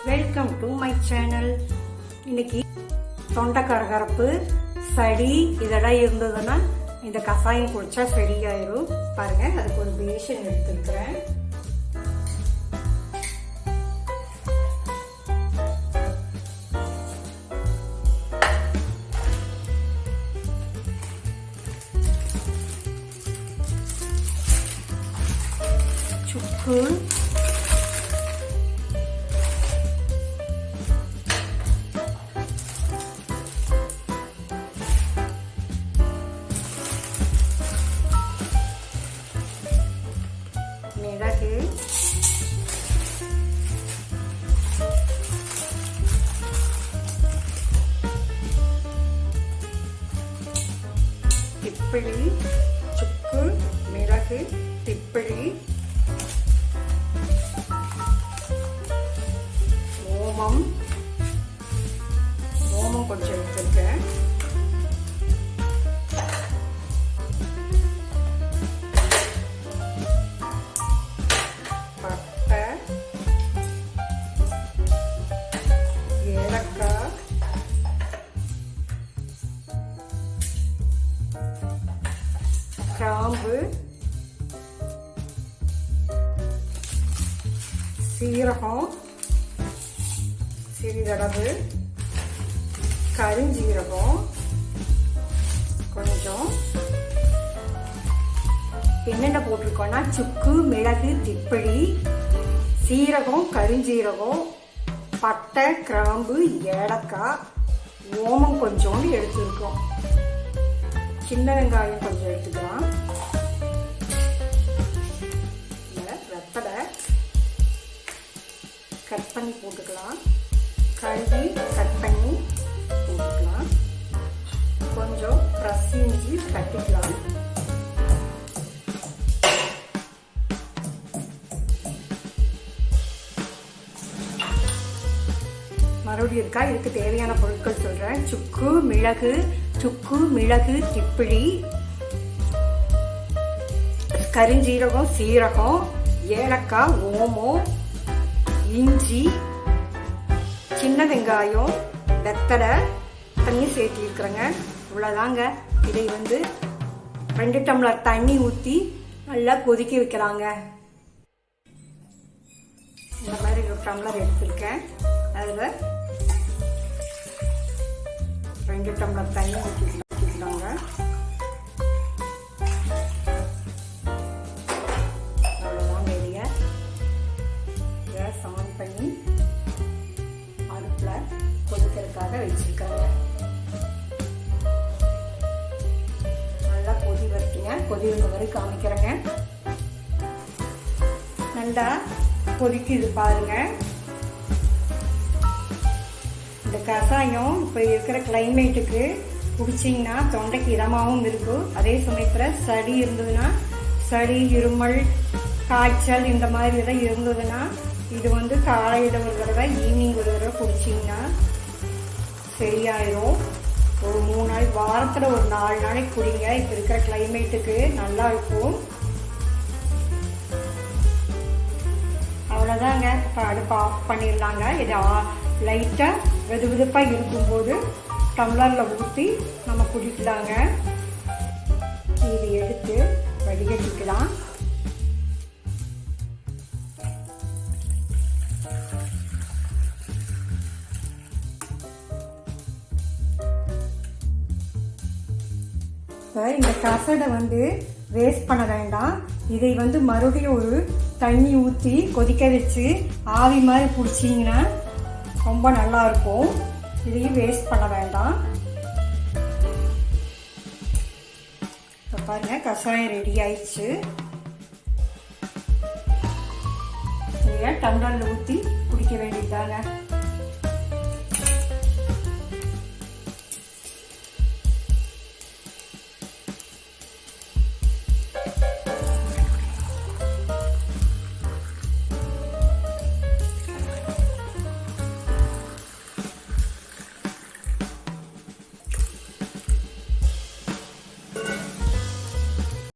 Welcome to my channel. இன்னைக்கு தொண்டை கரகரப்பு, சளி இதெல்லாம் இருந்ததுன்னா இந்த கஷாயம் குடிச்சா சரியாயிரும். பாருங்க, அதுக்கு ஒரு பேஷன் எடுத்துருக்கிறேன். சுக்கு, மிளகு, திப்பிலி, சுக்கு, மிளகு, திப்பிலி, ஓமம் கொஞ்சம் எடுத்துருக்கேன். பட்டை, ஏலக்காய், கிராம்பு, சீரகம் சிறிதளவு, கருஞ்சீரகம் கொஞ்சம். என்னென்ன போட்டிருக்கோன்னா சுக்கு, மிளகு, திப்பிலி, சீரகம், கருஞ்சீரகம், பட்டை, கிராம்பு, ஏலக்காய், ஓமம் கொஞ்சோண்டு எடுத்துருக்கோம். சின்ன வெங்காயம் கொஞ்சம் எடுத்துக்கலாம். வெத்தலை கட் பண்ணி போட்டுக்கலாம். கழுவி கட் பண்ணி போட்டுக்கலாம். கொஞ்சம் பிரஸ் இஞ்சி கட்டிக்கலாம். மறுபடியும் இருக்கா, இதுக்கு தேவையான பொருட்கள் சொல்றேன். சுக்கு, மிளகு, திப்பிலி, கருஞ்சீரகம், சீரகம், ஏலக்காய், ஓமம், இஞ்சி, சின்ன வெங்காயம், வெத்தலை, தண்ணி சேர்த்திருக்கிறேங்க. இவ்வளோதாங்க. இதை 2 டம்ளர் தண்ணி ஊற்றி நல்லா கொதிக்க வைக்கிறாங்க. இந்த மாதிரி 1 டம்ளர் எடுத்திருக்கேன். அதில் 2 டம்ளர் தண்ணி ஊற்றிக்கலாங்க. அவ்வளோதாங்க. வெளியே கேஸ் ஆன் பண்ணி அடுப்பில் கொதிக்கிறதுக்காக வச்சிருக்காங்க. நல்லா கொதி வரைக்குங்க. கொதி வந்த வரை காமிக்கிறேங்க. நல்லா கொதிக்குது பாருங்க. இந்த கஷாயம் இப்போ இருக்கிற கிளைமேட்டுக்கு குடிச்சிங்கன்னா தொண்டைக்கு இதமாகவும் இருக்கும். அதே சமயத்தில் சளி இருந்ததுன்னா, சளி, இருமல், காய்ச்சல் இந்த மாதிரி எல்லாம் இருந்ததுன்னா இது காலையில் ஒரு தடவை, ஈவினிங் ஒரு தடவை குடிச்சிங்கன்னா சரியாயிரும். ஒரு 3 நாள், வாரத்தில் ஒரு 4 நாளைக்கு குடிங்க. இப்போ இருக்கிற கிளைமேட்டுக்கு நல்லா இருக்கும். அவ்வளோதாங்க. இப்போ அடுப்பு ஆஃப் பண்ணிடலாங்க. இது லைட்டாக வெதுவெதுப்பாக இருக்கும்போது டம்ளரில் ஊற்றி நம்ம குடிக்கலாங்க. இது எடுத்து வடிகட்டிக்கலாம். இந்த கசடை வேஸ்ட் பண்ண வேண்டாம். இதை மறுபடியும் ஒரு தண்ணி ஊற்றி கொதிக்க வச்சு ஆவி மாதிரி பிடிச்சிங்கன்னா ரொம்ப நல்லா இருக்கும். இதையும் வேஸ்ட் பண்ண வேண்டாம். இப்போ பாருங்க, கஷாயம் ரெடி ஆயிடுச்சு. டம்ளரில் ஊற்றி குடிக்க வேண்டியதுதாங்க.